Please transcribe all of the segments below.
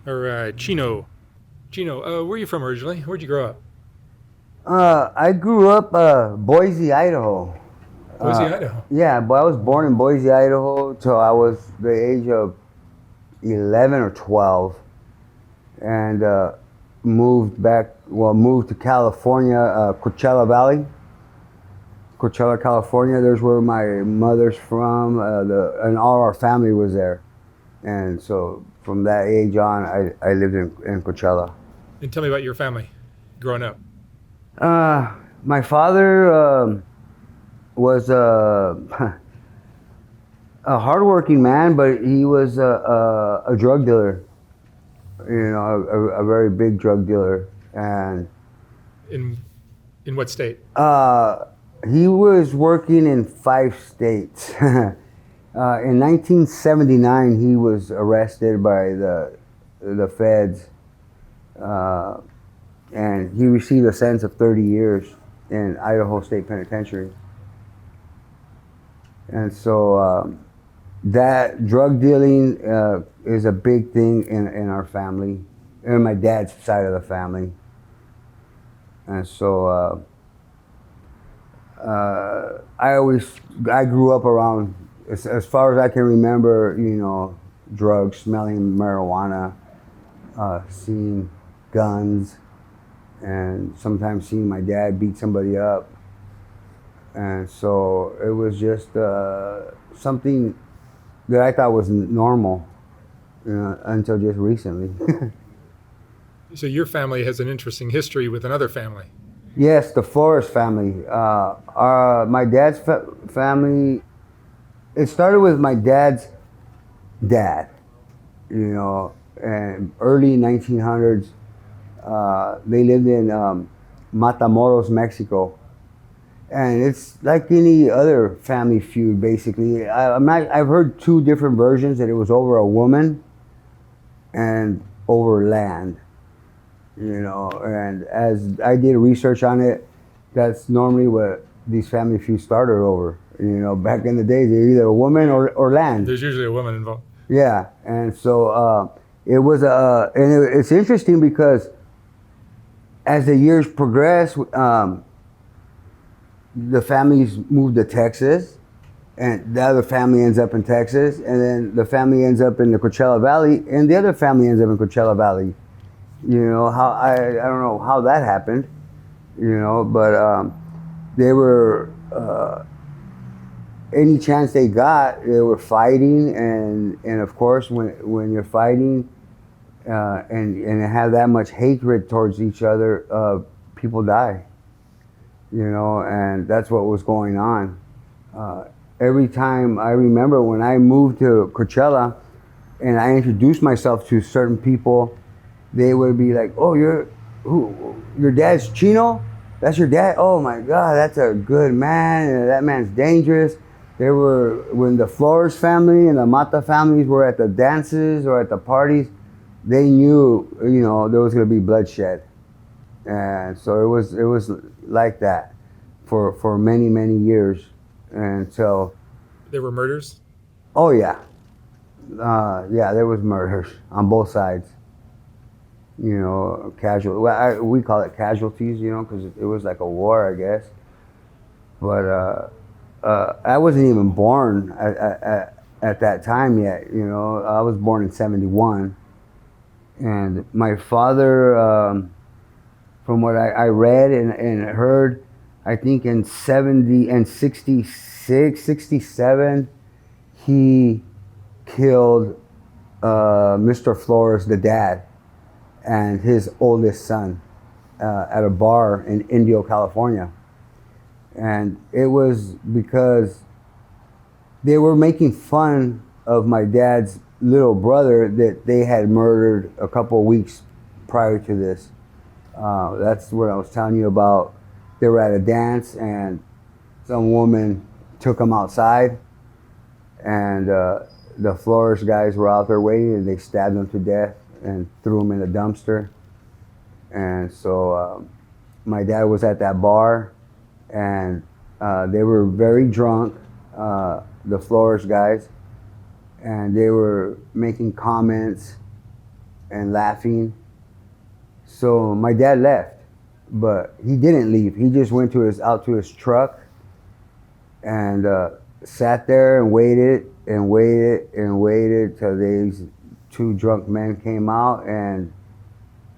or Chino. Chino, where are you from originally? Where'd you grow up? I grew up Boise, Idaho. Boise, Idaho. Yeah, but I was born in Boise, Idaho till I was the age of 11 or 12, and moved to California, Coachella Valley, Coachella, California. There's where my mother's from. And all our family was there, and so from that age on, I lived in Coachella. And tell me about your family growing up. My father was a hardworking man, but he was a drug dealer. You know, a very big drug dealer, and In in what state? uh, he was working in 5 states. In 1979, he was arrested by the feds, uh, and he received a sentence of 30 years in Idaho State Penitentiary. And so that drug dealing is a big thing in our family, in my dad's side of the family. And so I grew up around, as far as I can remember, you know, drugs, smelling marijuana, seeing guns, and sometimes seeing my dad beat somebody up. And so it was just something that I thought was normal, you know, until just recently. So your family has an interesting history with another family. Yes, the Flores family. My dad's family. It started with my dad's dad, you know, and early 1900s. They lived in Matamoros, Mexico, and it's like any other family feud. Basically, I've heard two different versions that it was over a woman and over land. You know, and as I did research on it, that's normally what these family feuds started over. You know, back in the days, they're either a woman or land. There's usually a woman involved. Yeah, and so it was it's interesting because as the years progressed, the families moved to Texas, and the other family ends up in Texas, and then the family ends up in the Coachella Valley, and the other family ends up in Coachella Valley. You know how I don't know how that happened, you know, but they were any chance they got, they were fighting, and of course when you're fighting and have that much hatred towards each other, people die, you know, and that's what was going on. Every time I remember when I moved to Coachella and I introduced myself to certain people, they would be like, "Oh, your dad's Chino? That's your dad? Oh my God, that's a good man. And that man's dangerous." They were when the Flores family and the Mata families were at the dances or at the parties. They knew, you know, there was going to be bloodshed, and so it was like that for many years until. There were murders. Oh yeah, yeah, there was murders on both sides. You know, we call it casualties, you know, because it was like a war, I guess. But I wasn't even born at that time yet, you know. I was born in 71. And my father, from what I read and heard, I think in 70 and 66, 67, he killed Mr. Flores, the dad, and his oldest son at a bar in Indio, California. And it was because they were making fun of my dad's little brother that they had murdered a couple of weeks prior to this. That's what I was telling you about. They were at a dance and some woman took them outside, and the Flores guys were out there waiting, and they stabbed them to death and threw them in a dumpster. And so my dad was at that bar, and they were very drunk, the Flores guys, and they were making comments and laughing. So my dad left, but he didn't leave. He just went out to his truck and sat there and waited and waited and waited till these two drunk men came out. And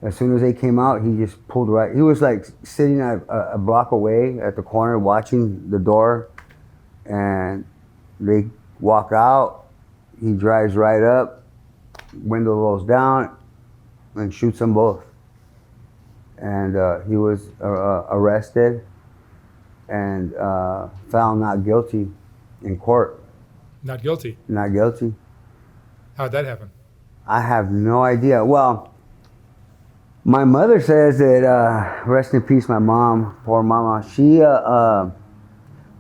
as soon as they came out, he just pulled right. He was like sitting a block away at the corner watching the door, and they walk out. He drives right up, window rolls down, and shoots them both. And he was arrested and found not guilty in court. Not guilty. Not guilty. How'd that happen? I have no idea. Well, my mother says that, rest in peace, my mom, poor mama, she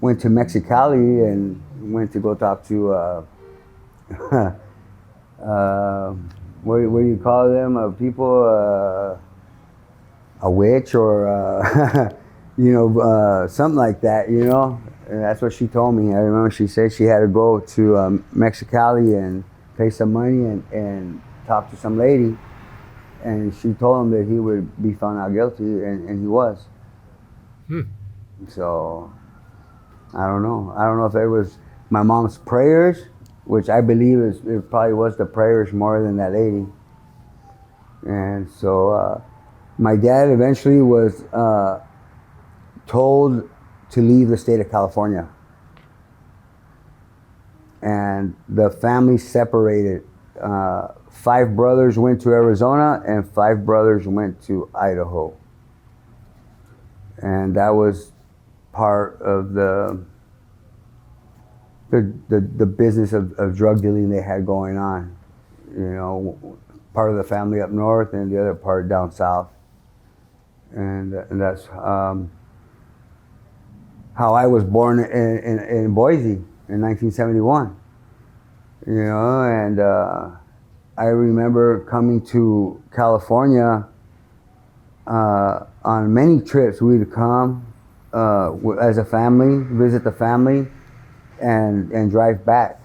went to Mexicali and went to go talk to, what do you call them? People, a witch or, something like that, And that's what she told me. I remember she said she had to go to Mexicali and pay some money and talk to some lady. And she told him that he would be found out guilty, and he was. So, I don't know. I don't know if it was my mom's prayers, which I believe it probably was the prayers more than that lady. And so, my dad eventually was told to leave the state of California. And the family separated. 5 brothers went to Arizona and 5 brothers went to Idaho. And that was part of the business of drug dealing they had going on. Part of the family up north and the other part down south. And that's how I was born in Boise in 1971. And I remember coming to California on many trips. We'd come as a family, visit the family, and drive back.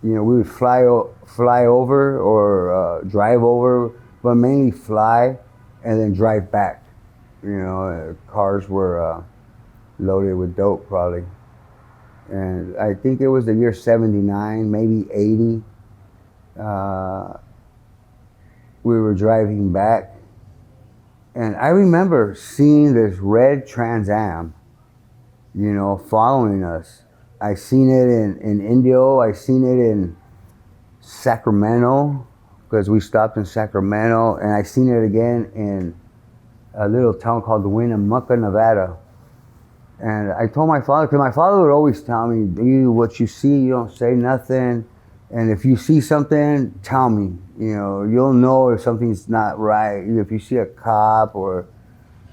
We would fly over or drive over, but mainly fly and then drive back. Cars were loaded with dope probably. And I think it was the year 79, maybe 80. We were driving back, and I remember seeing this red Trans Am, following us. I seen it in Indio. I seen it in Sacramento, because we stopped in Sacramento, and I seen it again in a little town called Winnemucca, Nevada. And I told my father, because my father would always tell me, what you see, you don't say nothing. And if you see something, tell me. You'll know if something's not right. If you see a cop or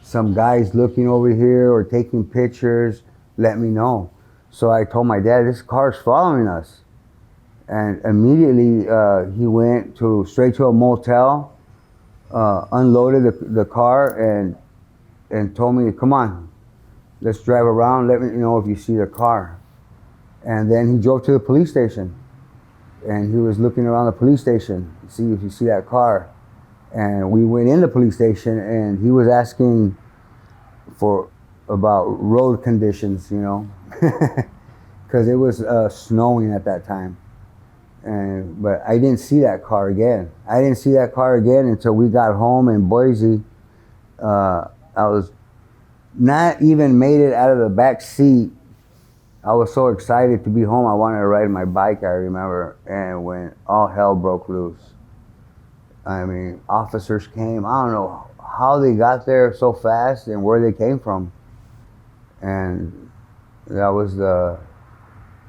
some guys looking over here or taking pictures, let me know. So I told my dad, this car's following us. And immediately he went straight to a motel, unloaded the car and told me, come on, let's drive around, let me know if you see the car. And then he drove to the police station. And he was looking around the police station to see if you see that car. And we went in the police station, and he was asking about road conditions, because it was snowing at that time. But I didn't see that car again. I didn't see that car again until we got home in Boise. I was not even made it out of the back seat. I was so excited to be home. I wanted to ride my bike, I remember. And when all hell broke loose, I mean, officers came. I don't know how they got there so fast and where they came from. And that was the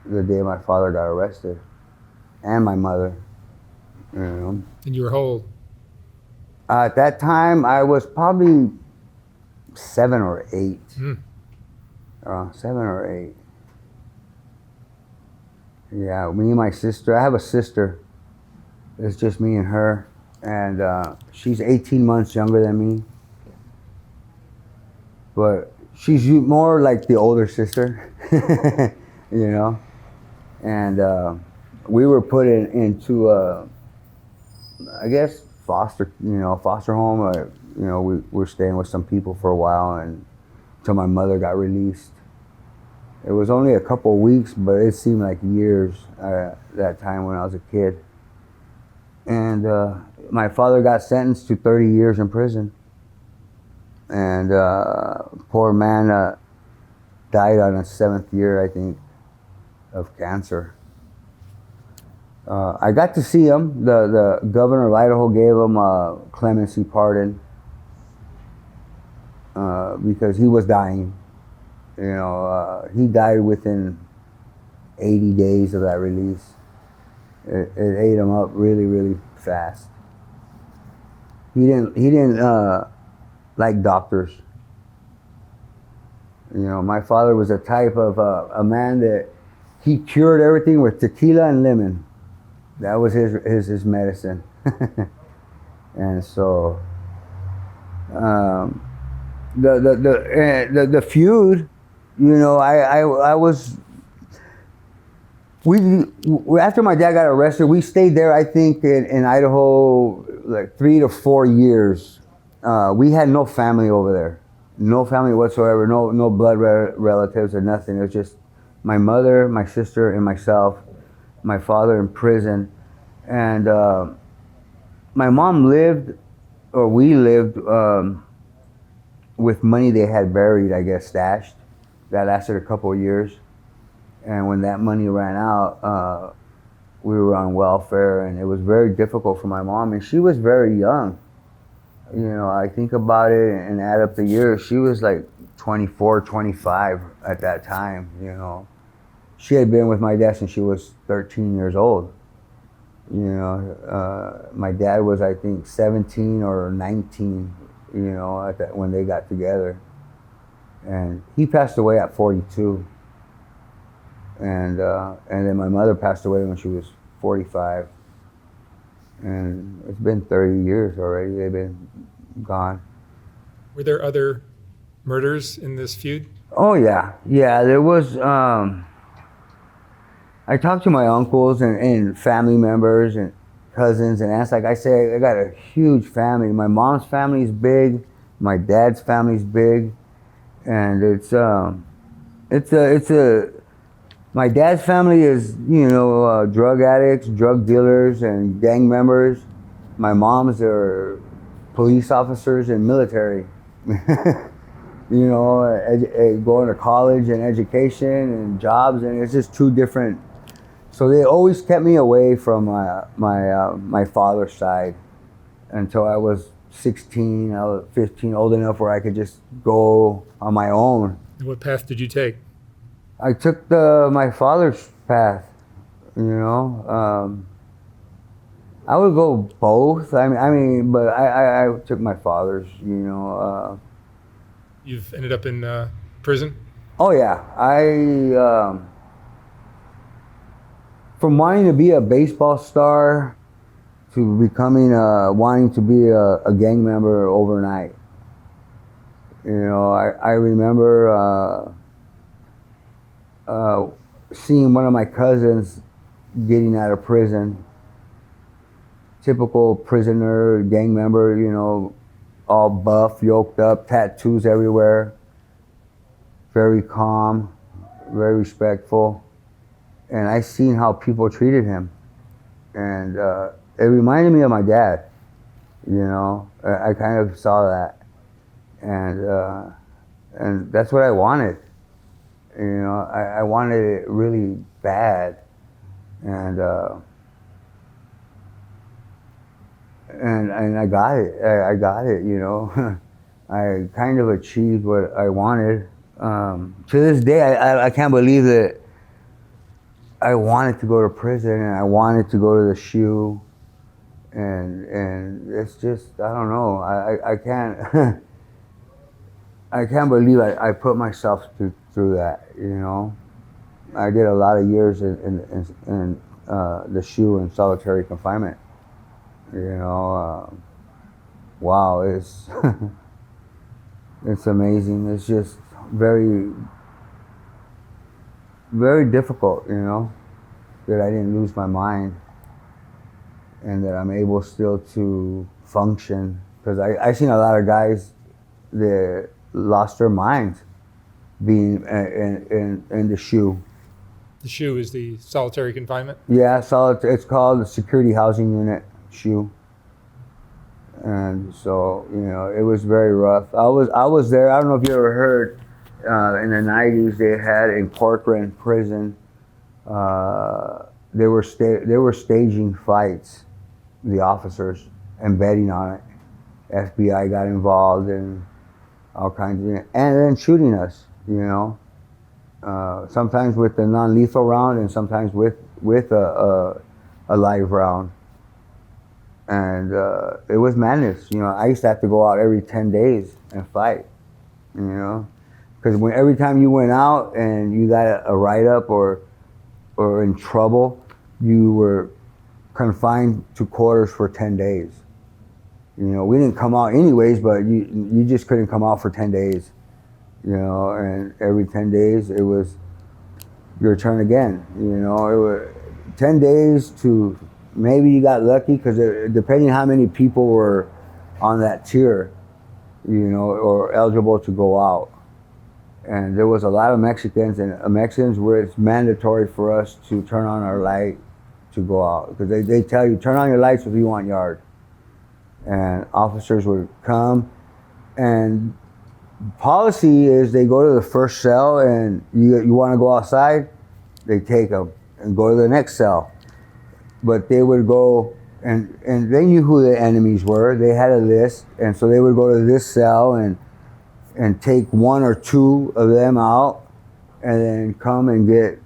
day my father got arrested, and my mother. And you were how old? At that time, I was probably 7 or 8. 7 or 8. Yeah, me and my sister. I have a sister. It's just me and her. And she's 18 months younger than me. But she's more like the older sister, And we were put into, I guess, foster home. We were staying with some people for a while, and until my mother got released. It was only a couple of weeks, but it seemed like years that time when I was a kid. And my father got sentenced to 30 years in prison. And poor man died on his 7th year, I think, of cancer. I got to see him. The governor of Idaho gave him a clemency pardon because he was dying. He died within 80 days of that release. It ate him up really, really fast. He didn't like doctors. My father was a type of a man that he cured everything with tequila and lemon. That was his medicine. And so the feud, I was. After my dad got arrested, we stayed there, I think, in Idaho, like 3 to 4 years. We had no family over there. No family whatsoever. No blood relatives or nothing. It was just my mother, my sister, and myself. My father in prison. And my mom we lived with money they had buried, I guess, stashed. That lasted a couple of years. And when that money ran out, we were on welfare, and it was very difficult for my mom. And she was very young. I think about it and add up the years. She was like 24, 25 at that time. She had been with my dad since she was 13 years old. My dad was, I think, 17 or 19. When they got together, and he passed away at 42. And then my mother passed away when she was 45. And it's been 30 years already. They've been gone. Were there other murders in this feud? Oh, yeah. Yeah, there was. I talked to my uncles and family members and cousins and aunts. Like I say, I got a huge family. My mom's family is big. My dad's family is big. And my dad's family is, drug addicts, drug dealers, and gang members. My mom's are police officers and military. Going to college and education and jobs, and it's just two different. So they always kept me away from my father's side until I was 16, I was 15, old enough where I could just go on my own. What path did you take? I took my father's path, I would go both. But I took my father's, You've ended up in prison? Oh, yeah. From wanting to be a baseball star to becoming, wanting to be a gang member overnight. I remember seeing one of my cousins getting out of prison. Typical prisoner, gang member, all buff, yoked up, tattoos everywhere. Very calm, very respectful. And I seen how people treated him. And it reminded me of my dad. I kind of saw that. And that's what I wanted. I wanted it really bad. And I got it. I got it, I kind of achieved what I wanted. To this day, I can't believe that I wanted to go to prison and I wanted to go to the SHU. And it's just, I don't know. I can't I can't believe I put myself through that, I did a lot of years in the SHU in solitary confinement. Wow, it's it's amazing. It's just very, very difficult, that I didn't lose my mind. and that I'm able still to function. Because I seen a lot of guys that lost their minds being in the shoe. The shoe is the solitary confinement. Yeah, it's called the security housing unit shoe. And so, it was very rough. I was there. I don't know if you ever heard, in the 90s they had in Corcoran prison, they were staging fights, the officers, and betting on it. FBI got involved and all kinds of, and then shooting us, sometimes with a non-lethal round and sometimes with a live round. And it was madness. I used to have to go out every 10 days and fight, because every time you went out and you got a write-up or in trouble, you were confined to quarters for 10 days. We didn't come out anyways, but you just couldn't come out for 10 days, and every 10 days it was your turn again. It was 10 days to maybe you got lucky, because depending how many people were on that tier, or eligible to go out. And there was a lot of Mexicans, and Mexicans where it's mandatory for us to turn on our light to go out, because they tell you, turn on your lights if you want yard. And officers would come, and policy is they go to the first cell, and you want to go outside, they take them and go to the next cell. But they would go, and they knew who the enemies were. They had a list, and so they would go to this cell and take one or two of them out, and then come and get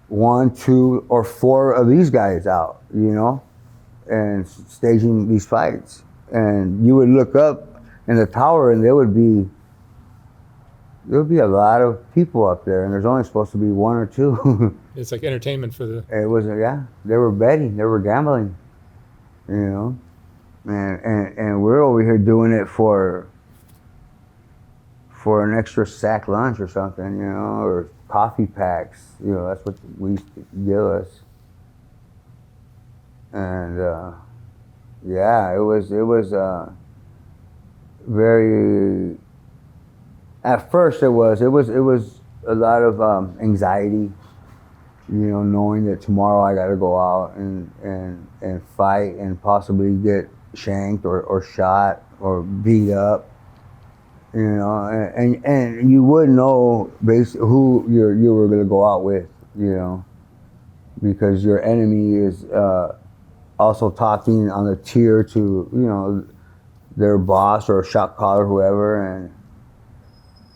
1, 2, or 4 of these guys out, and staging these fights. And you would look up in the tower, and there would be a lot of people up there, and there's only supposed to be 1 or 2. It's like entertainment for the. It was, yeah. They were betting, they were gambling, and we're over here doing it for an extra sack lunch or something, or coffee packs. That's what we used to give us. And yeah, it was very. At first, it was a lot of anxiety, knowing that tomorrow I got to go out and fight and possibly get shanked or shot or beat up, and you wouldn't know basically who you were going to go out with, because your enemy is also talking on the tier to their boss or shot caller, whoever, and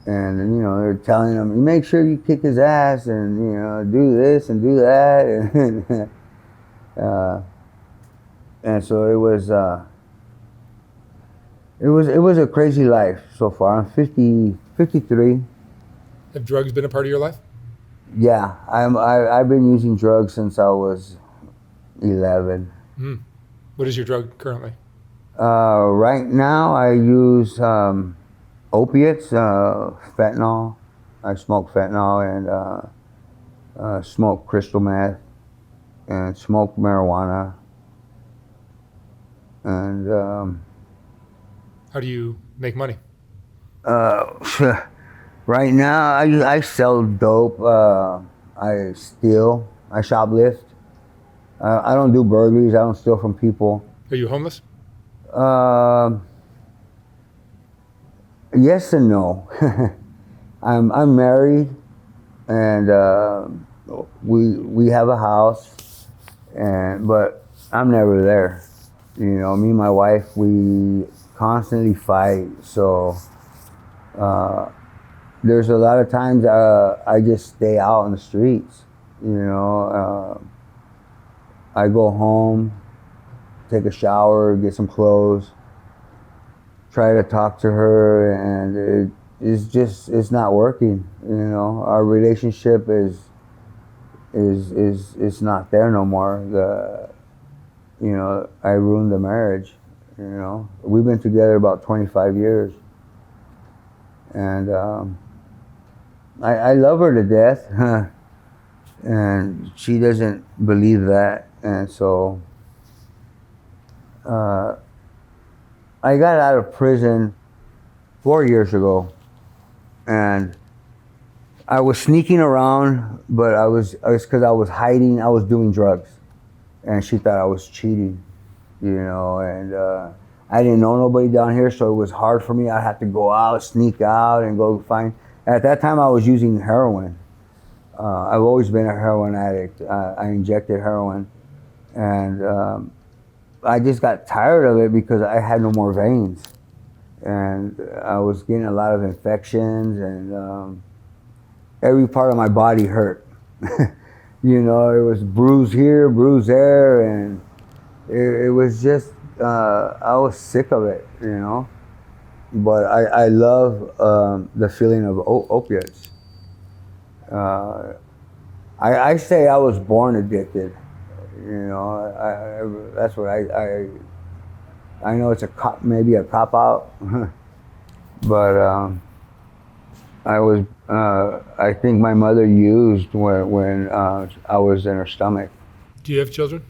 they're telling them, you make sure you kick his ass and do this and do that, and so it was a crazy life so far. I'm 53. Have drugs been a part of your life? Yeah, I've been using drugs since I was 11. What is your drug currently? Right now I use opiates, fentanyl. I smoke fentanyl and smoke crystal meth and smoke marijuana. And How do you make money? right now I sell dope. I steal. I shoplift. I don't do burglaries. I don't steal from people. Are you homeless? Yes and no. I'm married, and we have a house, but I'm never there. Me and my wife, we constantly fight. So there's a lot of times I just stay out on the streets. I go home, take a shower, get some clothes, try to talk to her, and it's not working. Our relationship is not there no more. I ruined the marriage. We've been together about 25 years, and I love her to death, and she doesn't believe that, and so I got out of prison 4 years ago, and I was sneaking around, but it's because I was hiding. I was doing drugs, and she thought I was cheating, and I didn't know nobody down here, so it was hard for me. I had to go out, sneak out, and go find. At that time, I was using heroin. I've always been a heroin addict. I injected heroin, and I just got tired of it because I had no more veins, and I was getting a lot of infections, and every part of my body hurt. It was bruised here, bruised there, and it was just, I was sick of it, But I love the feeling of opiates. I say I was born addicted. That's what I know it's maybe a cop out, but I think my mother used when I was in her stomach. Do you have children?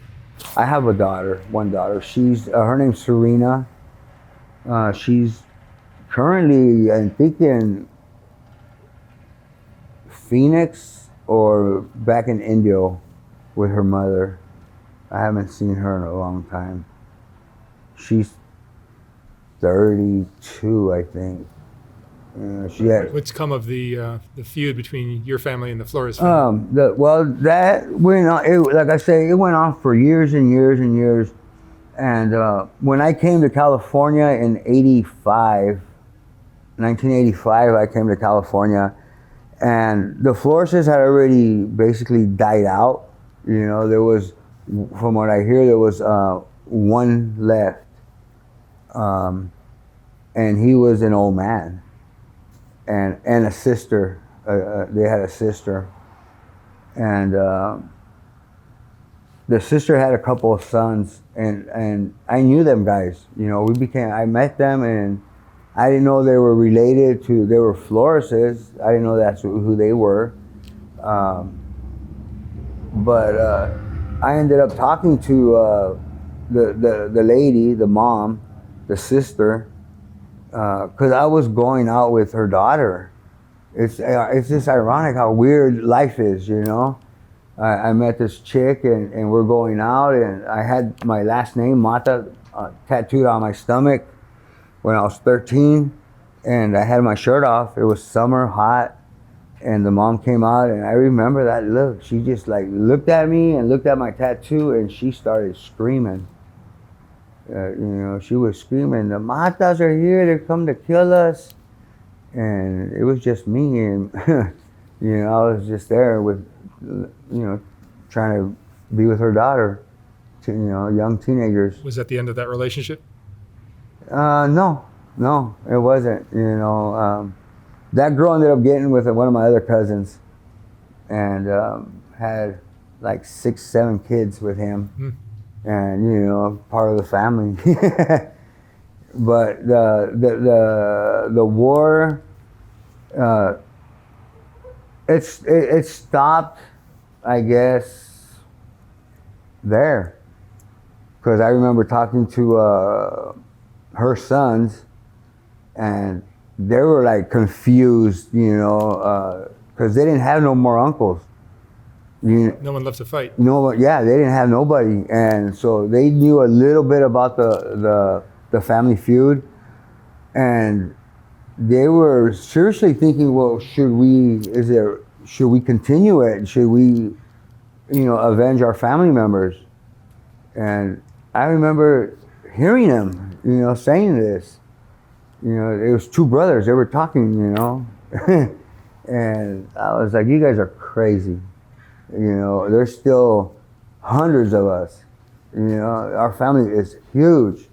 I have one daughter. Her name's Serena. She's currently, I think, in Phoenix or back in India with her mother. I haven't seen her in a long time. She's 32, I think. What's come of the feud between your family and the Flores family? That went on. Like I say, it went on for years and years and years. And when I came to California in 1985, I came to California, and the Flores had already basically died out. There was, from what I hear, there was one left, and he was an old man, and a sister. They had a sister, and the sister had a couple of sons, and I knew them guys. I met them, and I didn't know they were related to. They were Floreses. I didn't know that's who they were, but I ended up talking to the lady, the mom, the sister, because I was going out with her daughter. It's just ironic how weird life is, I met this chick, and we're going out, and I had my last name, Mata, tattooed on my stomach when I was 13, and I had my shirt off. It was summer, hot, and the mom came out, and I remember that look. She just looked at me and looked at my tattoo, and she started screaming. She was screaming, "The Matas are here, they come to kill us." And it was just me, and I was just there with, trying to be with her daughter, young teenagers. Was that the end of that relationship? No, it wasn't. That girl ended up getting with one of my other cousins, and had like 6, 7 kids with him, and part of the family. But the war, it stopped, I guess, there, because I remember talking to her sons, and they were confused, because they didn't have no more uncles. No one left to fight. Yeah, they didn't have nobody, and so they knew a little bit about the family feud, and they were seriously thinking, well, should we continue it? Should we, avenge our family members? And I remember hearing them, saying this. It was 2 brothers. They were talking, and I was like, you guys are crazy. There's still hundreds of us. Our family is huge.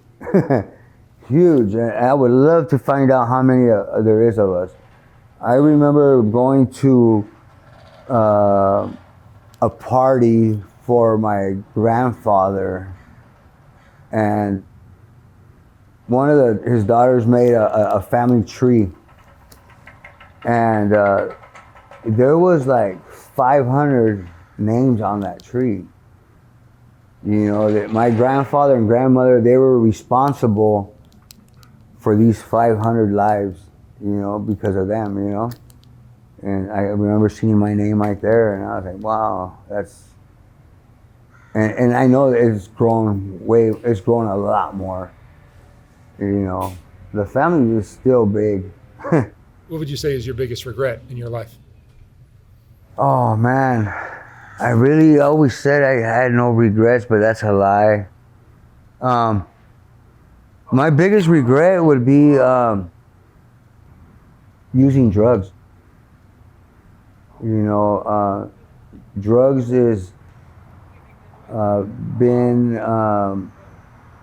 Huge, and I would love to find out how many there is of us. I remember going to a party for my grandfather, and one of his daughters made a family tree, and there was 500 names on that tree. You know, that my grandfather and grandmother, they were responsible for these 500 lives, you know, because of them, you know. And I remember seeing my name right there, and I was like, wow, that's... And I know that it's grown a lot more, you know. The family is still big. What would you say is your biggest regret in your life? Oh, man. I really always said I had no regrets, but that's a lie. My biggest regret would be using drugs. You know, drugs is been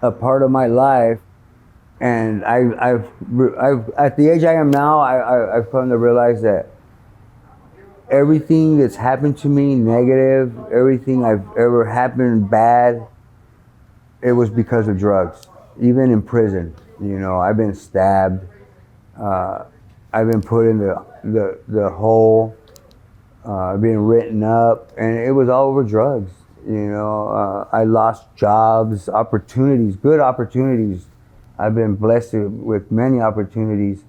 a part of my life, and I've at the age I am now, I've come to realize that everything that's happened to me negative, everything I've ever happened bad, it was because of drugs. Even in prison, you know, I've been stabbed, I've been put in the hole, I've been written up, and it was all over drugs. You know, I lost jobs, opportunities, good opportunities. I've been blessed with many opportunities,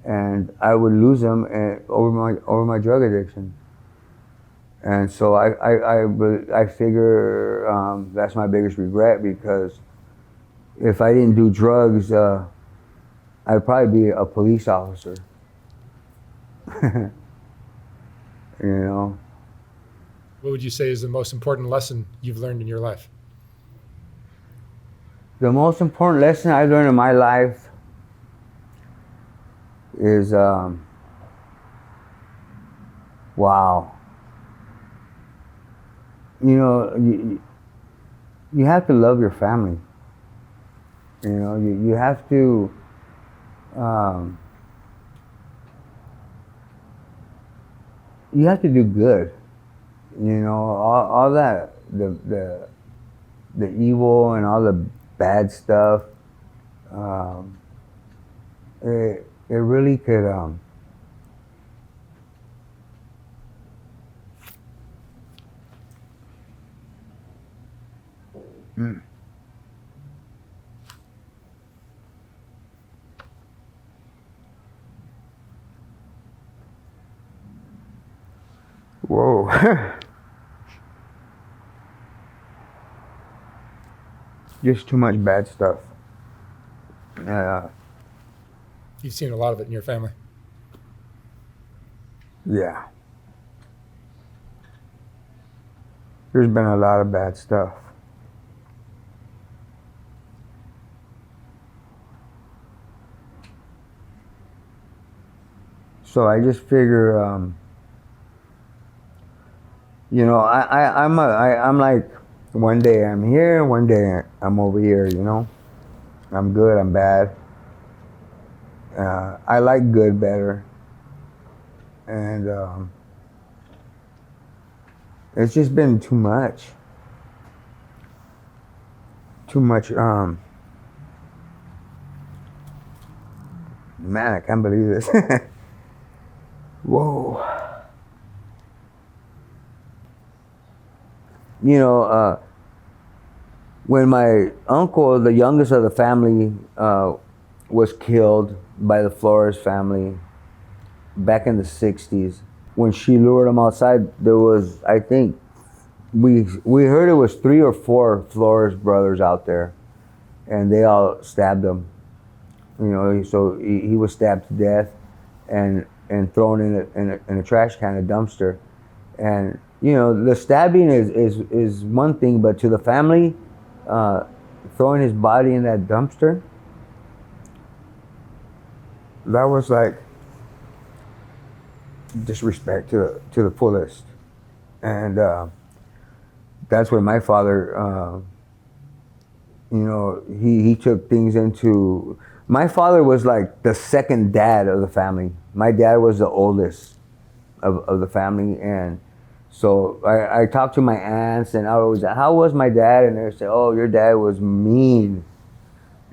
and I would lose them over my drug addiction. And so I figure that's my biggest regret, because if I didn't do drugs, I'd probably be a police officer. You know. What would you say is the most important lesson you've learned in your life? The most important lesson I've learned in my life is, wow. You know, you have to love your family. You know, you have to, you have to do good. You know, all that, the evil and all the bad stuff, it really could, whoa. Just too much bad stuff. You've seen a lot of it in your family. Yeah. There's been a lot of bad stuff. So I just figure, you know, I'm like, one day I'm here, one day I'm over here, you know. I'm good, I'm bad. I like good better. And it's just been too much. Too much, man, I can't believe this. Whoa. You know, when my uncle, the youngest of the family, was killed by the Flores family back in the 60s, when she lured him outside, there was, I think, we heard it was 3 or 4 Flores brothers out there, and they all stabbed him. You know, so he was stabbed to death and thrown in a trash can, a dumpster. And you know, the stabbing is one thing, but to the family, throwing his body in that dumpster, that was like disrespect to the fullest. And that's when my father, you know, he took things into... My father was like the second dad of the family. My dad was the oldest of the family, and so I talked to my aunts, and I was, how was my dad? And they say, oh, your dad was mean.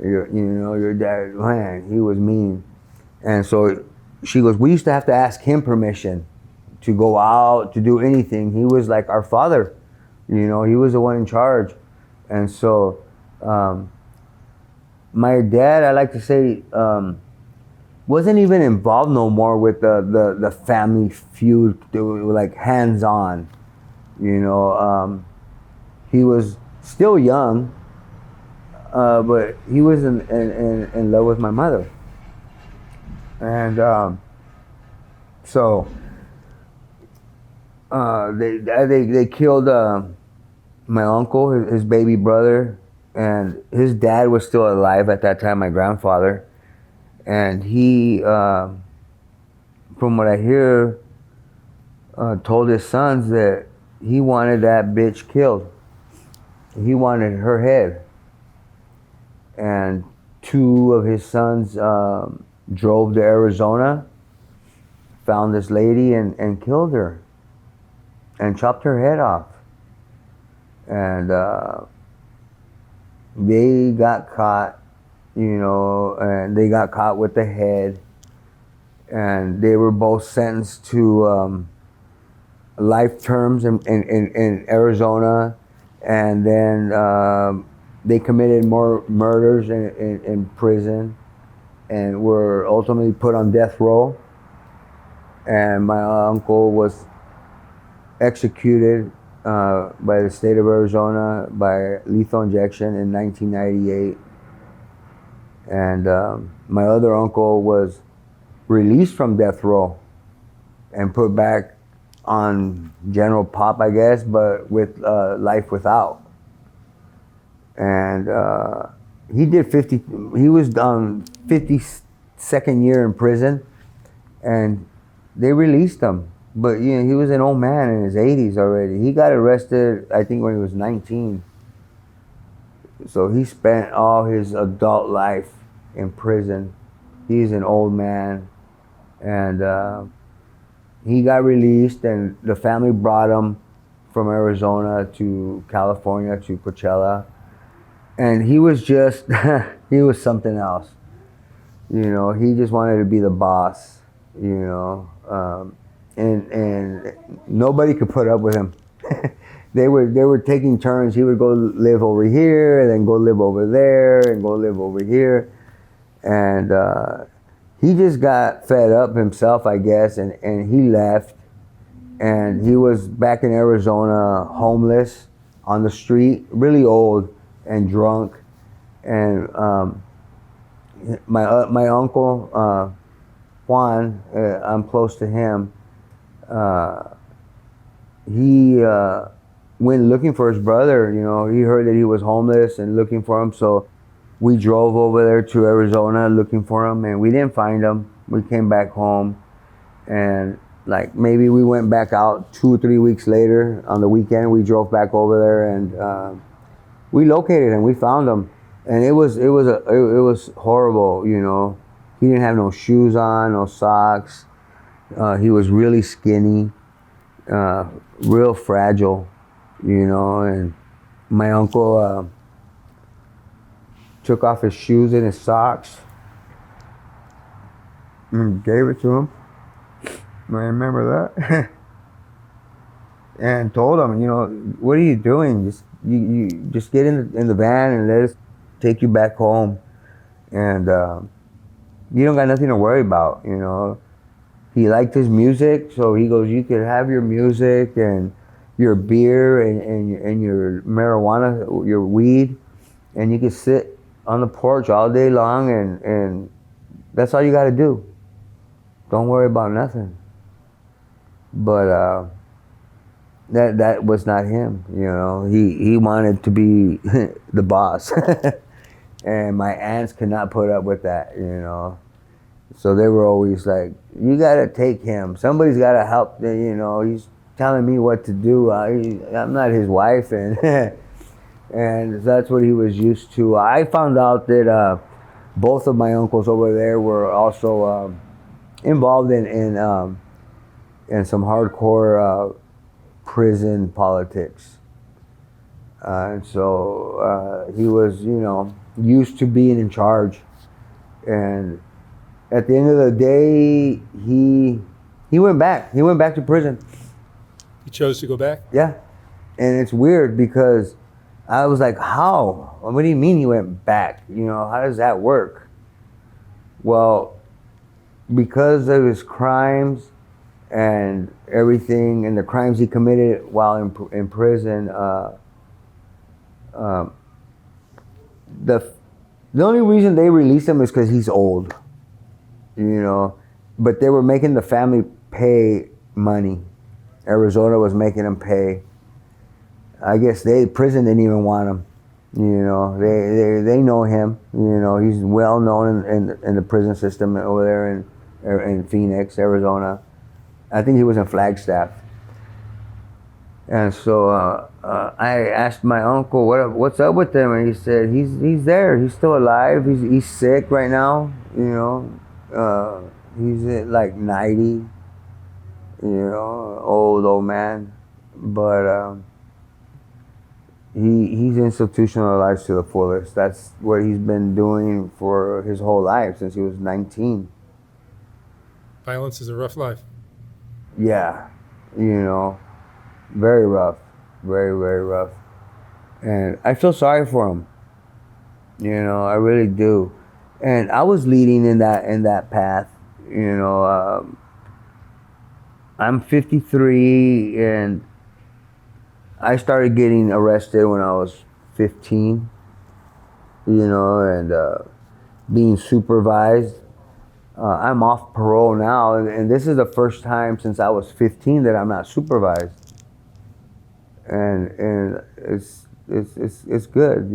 You know, your dad, man, he was mean. And so she goes, we used to have to ask him permission to go out, to do anything. He was like our father. You know, he was the one in charge. And so my dad, I like to say, wasn't even involved no more with the family feud. They were like hands on, you know. He was still young, but he was in love with my mother, and so they killed my uncle, his baby brother, and his dad was still alive at that time, my grandfather, and he, from what I hear, told his sons that he wanted that bitch killed. He wanted her head. And two of his sons drove to Arizona, found this lady and killed her and chopped her head off. And they got caught, you know, and they got caught with the head. And they were both sentenced to life terms in Arizona. And then they committed more murders in prison and were ultimately put on death row. And my uncle was executed by the state of Arizona by lethal injection in 1998. And my other uncle was released from death row and put back on general pop, I guess, but with life without. And he did 50. He was done 52nd year in prison, and they released him. But you know, he was an old man in his 80s already. He got arrested, I think, when he was 19. So he spent all his adult life in prison. He's an old man, and he got released, and the family brought him from Arizona to California, to Coachella. And he was just, he was something else. You know, he just wanted to be the boss, you know. And nobody could put up with him. They were taking turns. He would go live over here, and then go live over there, and go live over here. And he just got fed up himself, I guess, and he left. And he was back in Arizona, homeless, on the street, really old and drunk. And my uncle, Juan, I'm close to him, he went looking for his brother. You know, he heard that he was homeless and looking for him, so we drove over there to Arizona looking for him, and we didn't find him. We came back home, and like maybe we went back out 2 or 3 weeks later on the weekend. We drove back over there, and we located him. We found him, and it was horrible. You know, he didn't have no shoes on, no socks. He was really skinny, real fragile, you know. And my uncle took off his shoes and his socks and gave it to him. I remember that. And told him, you know, what are you doing? You just get in the van and let us take you back home. And you don't got nothing to worry about, you know. He liked his music, so he goes, you could have your music and your beer and your marijuana, your weed, and you could sit on the porch all day long, and that's all you got to do. Don't worry about nothing. But that was not him, you know. He wanted to be the boss. And my aunts could not put up with that, you know. So they were always like, you gotta take him. Somebody's gotta help, you know. He's telling me what to do. I'm not his wife, and and that's what he was used to. I found out that both of my uncles over there were also involved in some hardcore prison politics. And so he was, you know, used to being in charge. And at the end of the day, he went back. He went back to prison. He chose to go back? Yeah. And it's weird because I was like, how? What do you mean he went back? How does that work? Well, because of his crimes and everything, and the crimes he committed while in prison, um, the only reason they released him is because he's old, But they were making the family pay money. Arizona was making them pay. I guess prison didn't even want him. They know him. He's well known in the prison system over there in Phoenix, Arizona. I think he was in Flagstaff. And so I asked my uncle, what's up with him? And he said, he's there. He's still alive. He's sick right now. He's at like 90. Old man. But he's institutionalized to the fullest. That's what he's been doing for his whole life since he was 19. Violence is a rough life. Yeah, very rough, very, very rough. And I feel sorry for him. I really do. And I was leading in that path. I'm 53, and I started getting arrested when I was 15. And being supervised. I'm off parole now, and this is the first time since I was 15 that I'm not supervised. And it's good,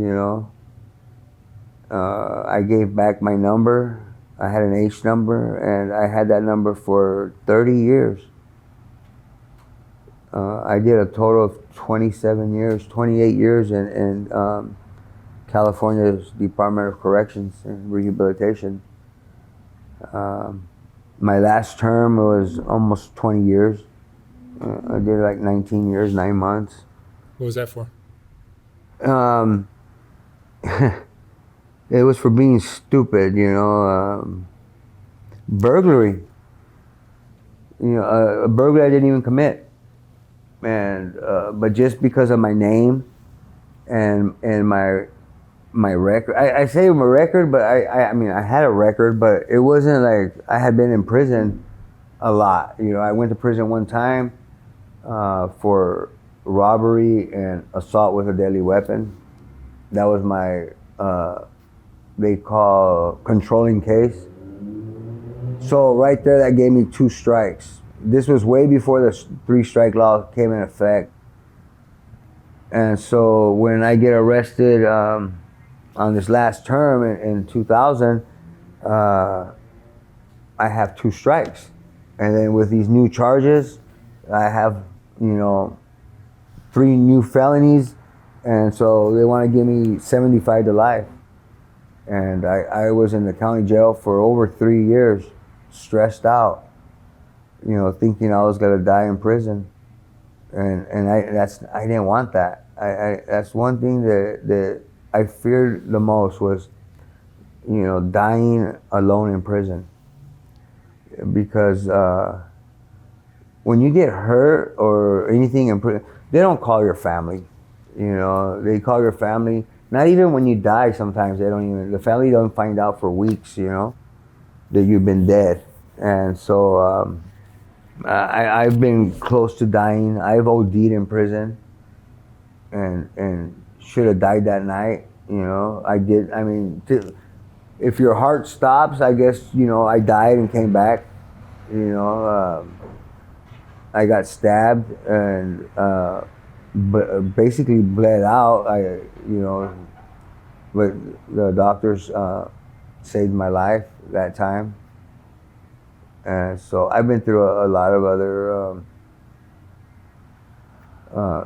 I gave back my number. I had an H number, and I had that number for 30 years. I did a total of 28 years in California's Department of Corrections and Rehabilitation. My last term was almost 20 years. I did like 19 years, 9 months. What was that for? It was for being stupid, burglary. A burglary I didn't even commit. And but just because of my name and my record, I say my record, but I mean I had a record, but it wasn't like I had been in prison a lot. I went to prison one time for robbery and assault with a deadly weapon. That was my they call controlling case. So right there, that gave me 2 strikes. This was way before the 3-strike law came in effect. And so when I get arrested on this last term in 2000, I have 2 strikes. And then with these new charges, I have, 3 new felonies. And so they want to give me 75 to life. And I was in the county jail for over 3 years, stressed out, thinking I was gonna die in prison. And I didn't want that. That's one thing that I feared the most was, dying alone in prison. Because when you get hurt or anything in prison, they don't call your family. They call your family. Not even when you die, sometimes the family don't find out for weeks, that you've been dead. And so I've been close to dying. I've OD'd in prison and should have died that night. I did. I mean, if your heart stops, I guess, I died and came back. I got stabbed and basically bled out. But the doctors saved my life that time. And so I've been through a lot of other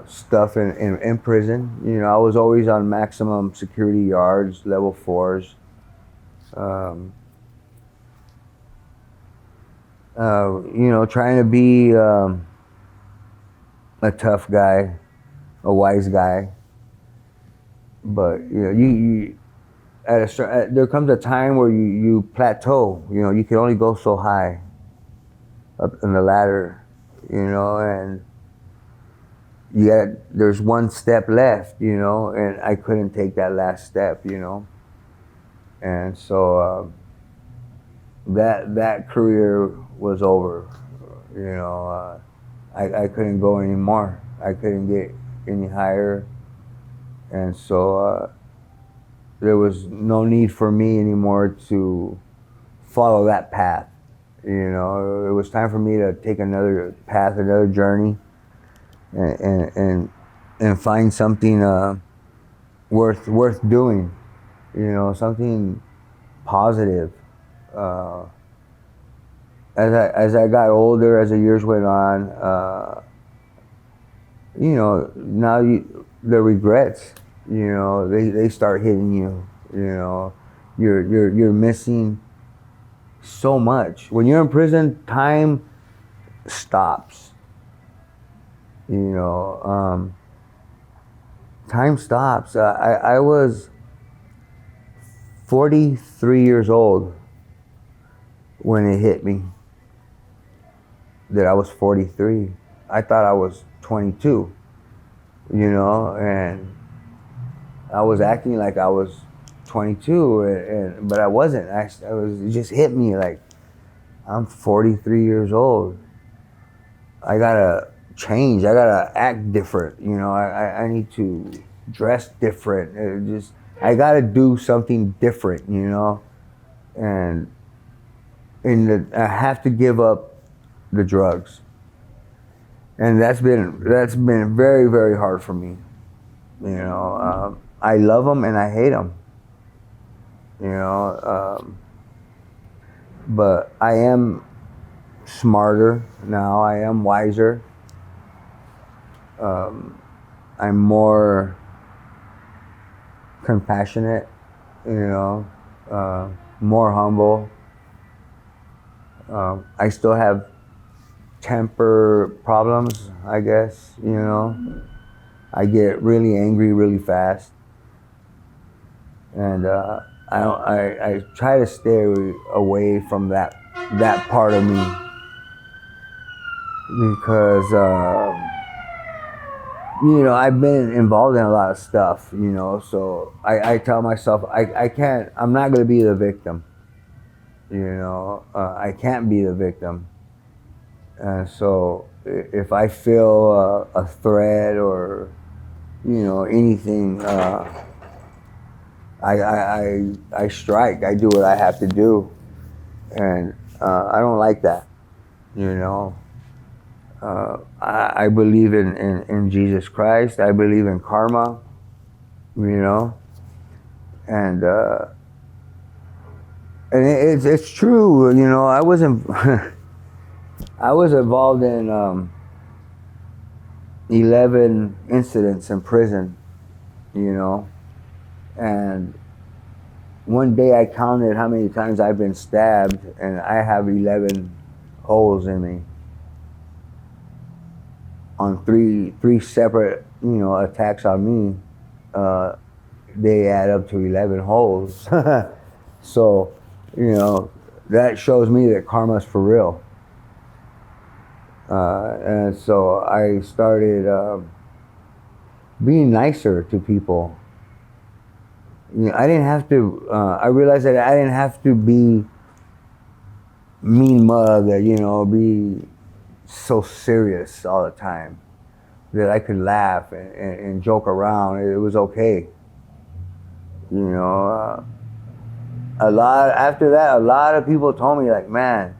stuff in prison. I was always on maximum security yards, level 4s. Trying to be a tough guy, a wise guy. But you there comes a time where you plateau. You can only go so high up in the ladder, and there's one step left, you know, and I couldn't take that last step, you know. And so that career was over, you know. I couldn't go anymore. I couldn't get any higher, and so there was no need for me anymore to follow that path. You know, it was time for me to take another path, another journey, and find something worth doing. You know, something positive. As I got older, as the years went on, you know, now the regrets, you know, they start hitting you. You know, you're missing so much. When you're in prison, time stops. You know, time stops. I was 43 years old when it hit me that I was 43. I thought I was 22, you know, and I was acting like I was 22, but I wasn't. It just hit me like, I'm 43 years old. I gotta change. I gotta act different. You know, I need to dress different. I gotta do something different. You know, and I have to give up the drugs, and that's been very, very hard for me. You know, I love them and I hate them. You know, but I am smarter now. I am wiser. I'm more compassionate. You know, more humble. I still have temper problems, I guess, you know. I get really angry really fast, and I try to stay away from that part of me, because you know, I've been involved in a lot of stuff, you know. So I tell myself I'm not going to be the victim, you know. I can't be the victim. And so if I feel a threat or, you know, anything, I strike. I do what I have to do, and I don't like that. You know, I believe in Jesus Christ. I believe in karma. You know, and it's true. You know, I wasn't. I was involved in 11 incidents in prison, you know, and one day I counted how many times I've been stabbed, and I have 11 holes in me on three separate, you know, attacks on me. They add up to 11 holes. So, you know, that shows me that karma's for real. And so I started being nicer to people. You know, I didn't have to. I realized that I didn't have to be mean mug, you know, be so serious all the time. That I could laugh and joke around. It was okay. You know, after that, a lot of people told me, like, man,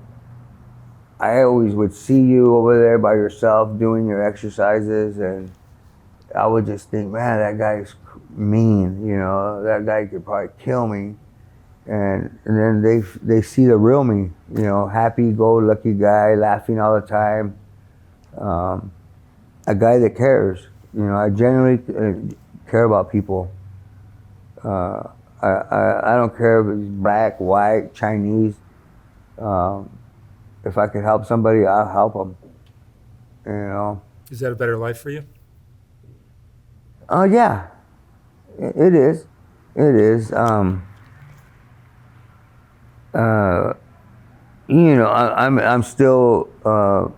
I always would see you over there by yourself doing your exercises, and I would just think, man, that guy's mean, you know, that guy could probably kill me. And then they see the real me, you know, happy-go-lucky guy, laughing all the time, a guy that cares. You know, I genuinely care about people. I don't care if it's black, white, Chinese. If I could help somebody, I'll help them. You know. Is that a better life for you? Oh yeah, it is. It is. You know, I'm still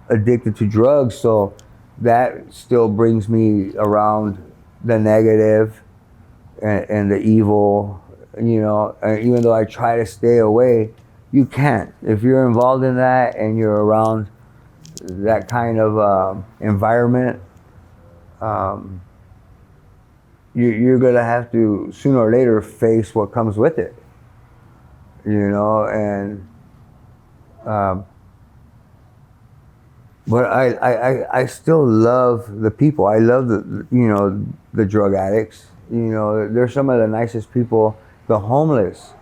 addicted to drugs, so that still brings me around the negative and the evil, you know. Even though I try to stay away, you can't. If you're involved in that and you're around that kind of environment, you're gonna have to sooner or later face what comes with it, you know. And but I still love the people. I love the drug addicts. You know, they're some of the nicest people. The homeless,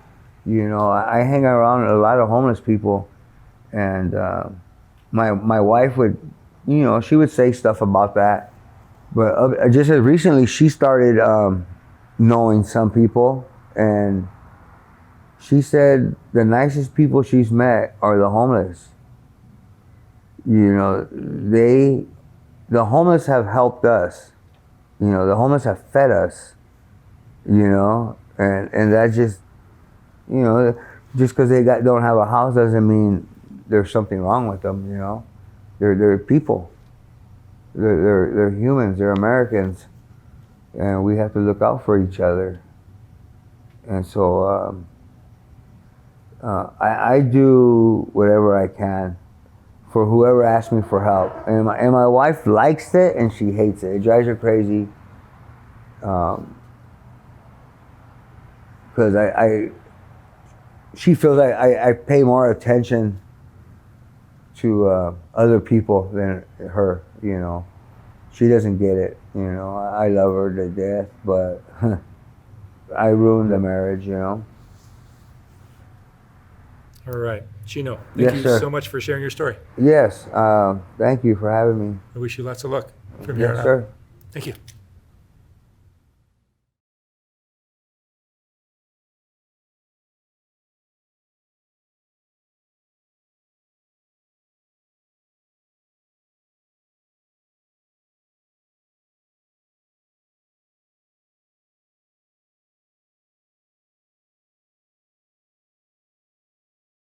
you know, I hang around a lot of homeless people, and my wife would, you know, she would say stuff about that. But just as recently, she started knowing some people, and she said the nicest people she's met are the homeless. You know, the homeless have helped us. You know, the homeless have fed us. You know, and that just, you know, just because they don't have a house doesn't mean there's something wrong with them. You know, they're people. They're humans. They're Americans, and we have to look out for each other. And so I do whatever I can for whoever asks me for help. And my wife likes it and she hates it. It drives her crazy. Because she feels I pay more attention to other people than her, you know. She doesn't get it, you know. I love her to death, but I ruined the marriage, you know. All right. Chino, thank you sir. so much for sharing your story. Yes, thank you for having me. I wish you lots of luck from here on Yes, out. sir. Thank you.